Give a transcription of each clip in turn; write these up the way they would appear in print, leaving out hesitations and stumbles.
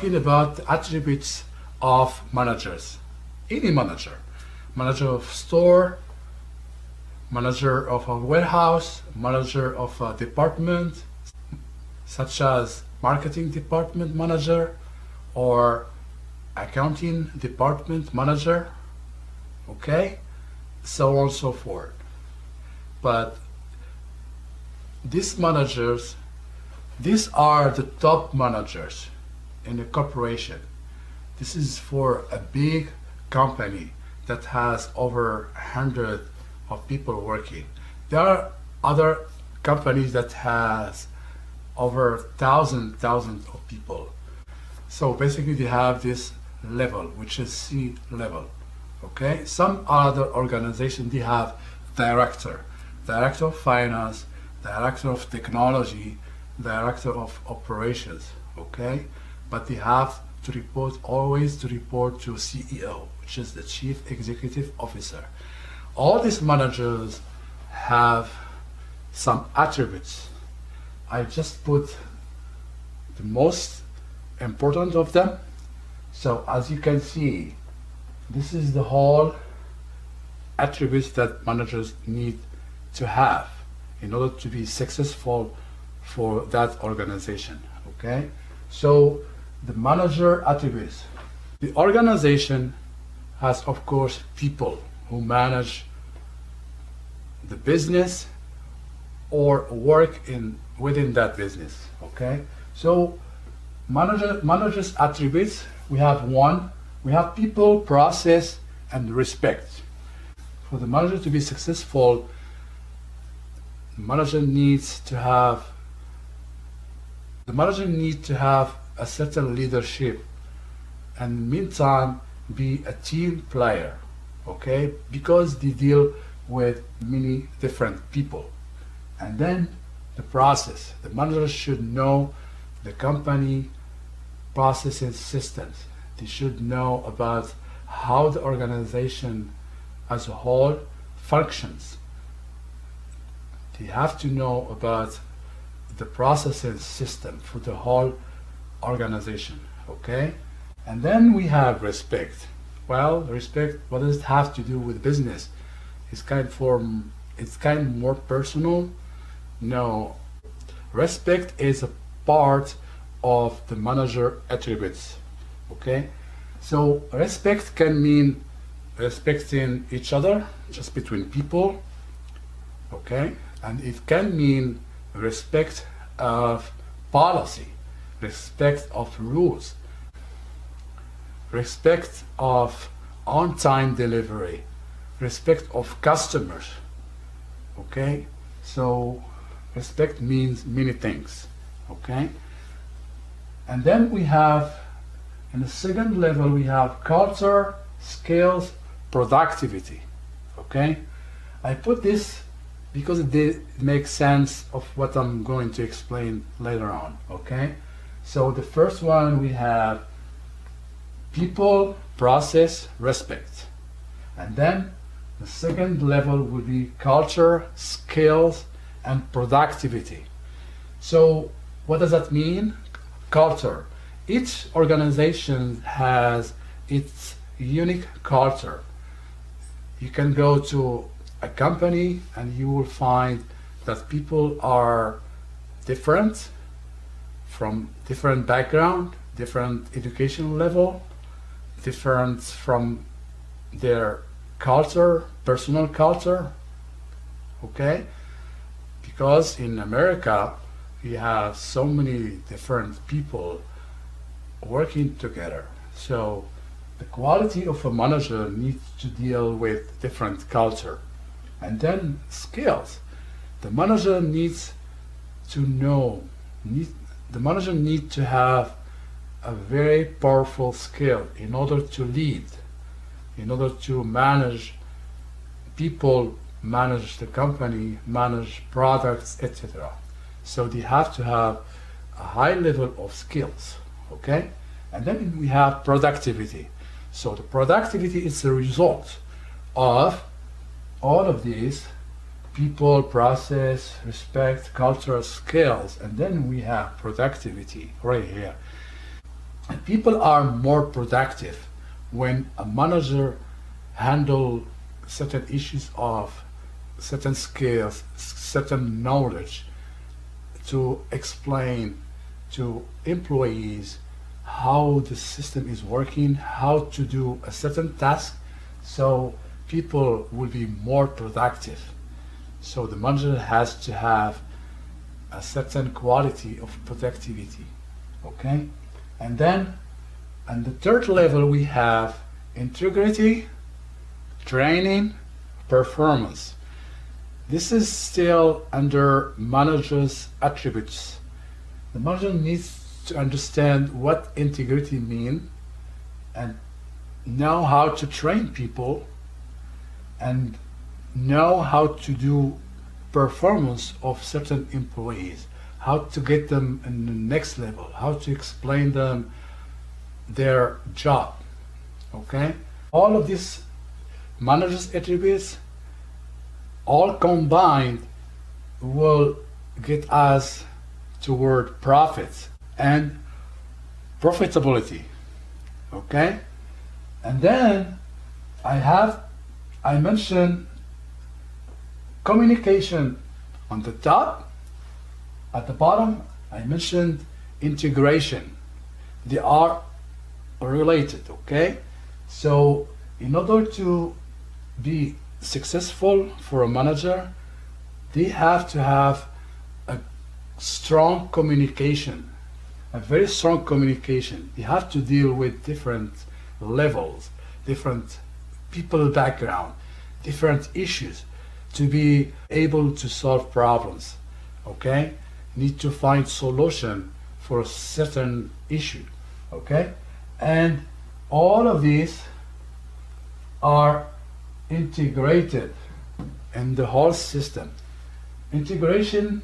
Talking about the attributes of managers. Any manager, manager of store, manager of a warehouse, manager of a department, such as marketing department manager or accounting department manager, okay, so on and so forth. But these managers, these are the top managers in a corporation. This is for a big company that has over 100 of people working. There are other companies that has over thousands of people. So basically they have this level, which is C level. Okay, some other organizations, they have director of finance, director of technology, director of operations, okay, but they have to always report to CEO, which is the Chief Executive Officer. All these managers have some attributes. I just put the most important of them. So as you can see, this is the whole attributes that managers need to have in order to be successful for that organization. Okay, so the manager attributes. The organization has, of course, people who manage the business or work within that business. Okay, so managers attributes, we have one, we have people, process, and respect. For the manager to be successful, the manager needs to have a certain leadership, and meantime be a team player, okay, because they deal with many different people. And then the process, the manager should know the company processes, systems. They should know about how the organization as a whole functions. They have to know about the processes system for the whole organization, okay? And then we have respect. Well, respect, what does it have to do with business? It's kind of more personal. No, respect is a part of the manager attributes, okay? So respect can mean respecting each other, just between people, okay? And it can mean respect of policy, respect of rules, respect of on-time delivery, respect of customers, okay? So respect means many things, okay? And then we have, in the second level, we have culture, skills, productivity, okay? I put this because it makes sense of what I'm going to explain later on, okay? So the first one, we have people, process, respect. And then the second level will be culture, skills, and productivity. So what does that mean? Culture. Each organization has its unique culture. You can go to a company and you will find that people are different, from different background, different educational level, different from their culture, personal culture, okay? Because in America, we have so many different people working together. So the quality of a manager needs to deal with different culture. And then skills. The manager needs to know, the manager needs to have a very powerful skill in order to lead, in order to manage people, manage the company, manage products, etc. So they have to have a high level of skills, okay? And then we have productivity. So the productivity is the result of all of these: people, process, respect, cultural skills, and then we have productivity right here. And people are more productive when a manager handle certain issues of certain skills, certain knowledge to explain to employees how the system is working, how to do a certain task, so people will be more productive. So the manager has to have a certain quality of productivity, okay? And then, on the third level, we have integrity, training, performance. This is still under manager's attributes. The manager needs to understand what integrity means and know how to train people and know how to do performance of certain employees, how to get them in the next level, how to explain them their job, okay? All of these manager's attributes, all combined, will get us toward profit and profitability, okay? And then I mentioned communication on the top. At the bottom, I mentioned integration. They are related, okay? So in order to be successful for a manager, they have to have a strong communication, a very strong communication. You have to deal with different levels, different people background, different issues to be able to solve problems, okay? Need to find solution for a certain issue, okay? And all of these are integrated in the whole system. Integration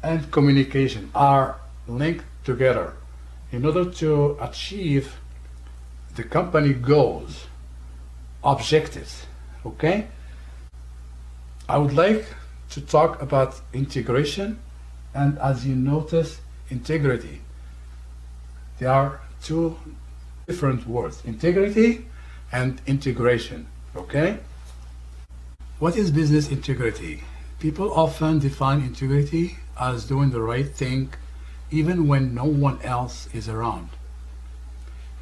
and communication are linked together in order to achieve the company goals, objectives, okay? I would like to talk about integration and, as you notice, integrity. There are two different words, integrity and integration, okay? What is business integrity? People often define integrity as doing the right thing even when no one else is around.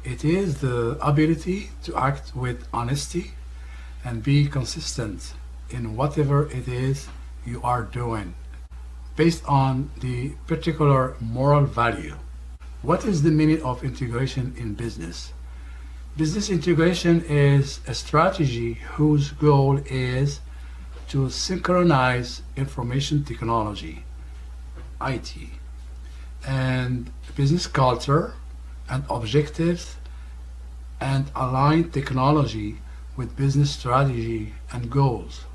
It is the ability to act with honesty and be consistent in whatever it is you are doing based on the particular moral value. What is the meaning of integration in business? Business integration is a strategy whose goal is to synchronize information technology, IT, and business culture and objectives, and align technology with business strategy and goals.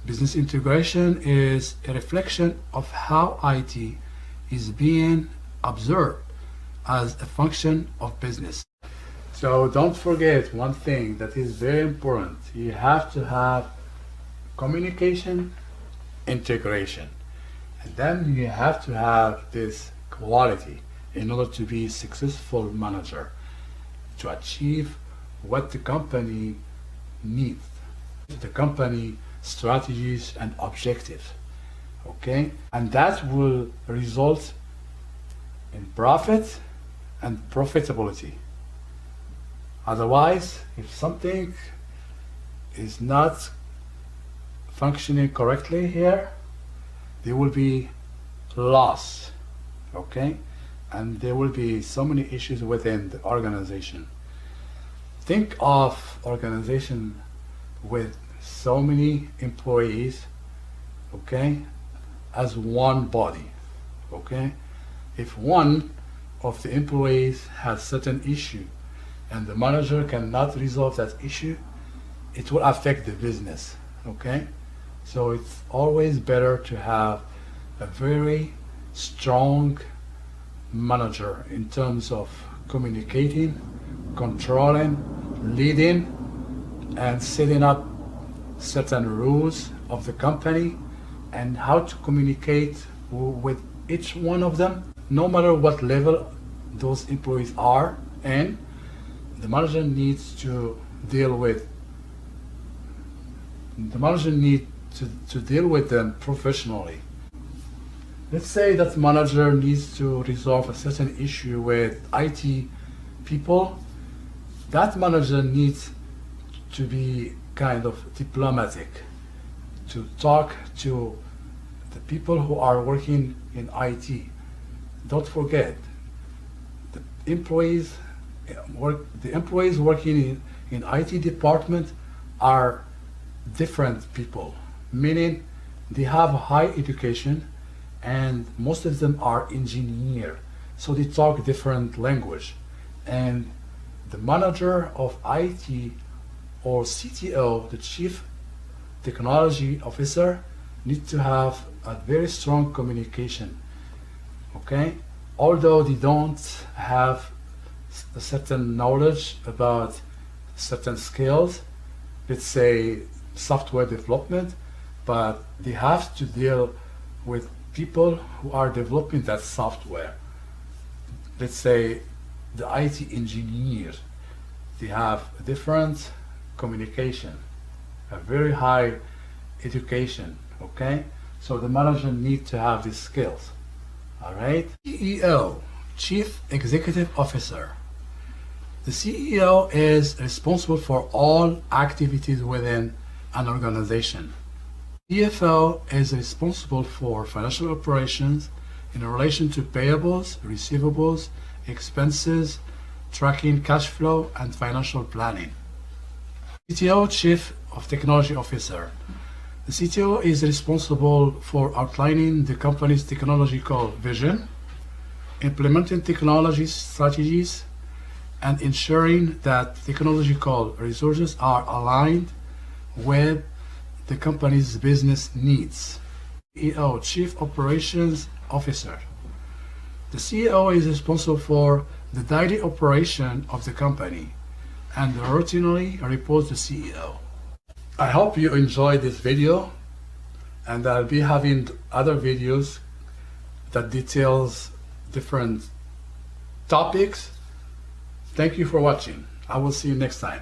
Business integration is a reflection of how IT is being observed as a function of business. So don't forget one thing that is very important. You have to have communication, integration, and then you have to have this quality in order to be a successful manager, to achieve what the company needs, the company strategies and objectives, okay? And that will result in profit and profitability. Otherwise, if something is not functioning correctly here, there will be loss, okay? And there will be so many issues within the organization. Think of organization with so many employees, okay, as one body, okay? If one of the employees has certain issue and the manager cannot resolve that issue, it will affect the business, okay? So it's always better to have a very strong manager in terms of communicating, controlling, leading, and setting up certain rules of the company and how to communicate with each one of them, no matter what level those employees are, and the manager needs to deal with them professionally. Let's say that manager needs to resolve a certain issue with IT people. That manager needs to be kind of diplomatic, to talk to the people who are working in IT. Don't forget, the employees working in IT department are different people, meaning they have high education and most of them are engineer, so they talk different language. And the manager of IT or CTO, the chief technology officer, needs to have a very strong communication. Okay, although they don't have a certain knowledge about certain skills, let's say software development, but they have to deal with people who are developing that software. Let's say the IT engineer, they have a different communication, a very high education. Okay, so the manager needs to have these skills. All right. CEO, Chief Executive Officer. The CEO is responsible for all activities within an organization. CFO is responsible for financial operations in relation to payables, receivables, expenses, tracking cash flow, and financial planning. CTO, Chief of Technology Officer. The CTO is responsible for outlining the company's technological vision, implementing technology strategies, and ensuring that technological resources are aligned with the company's business needs. CEO, Chief Operations Officer. The CEO is responsible for the daily operation of the company and routinely reports to CEO. I hope you enjoyed this video, and I'll be having other videos that details different topics. Thank you for watching. I will see you next time.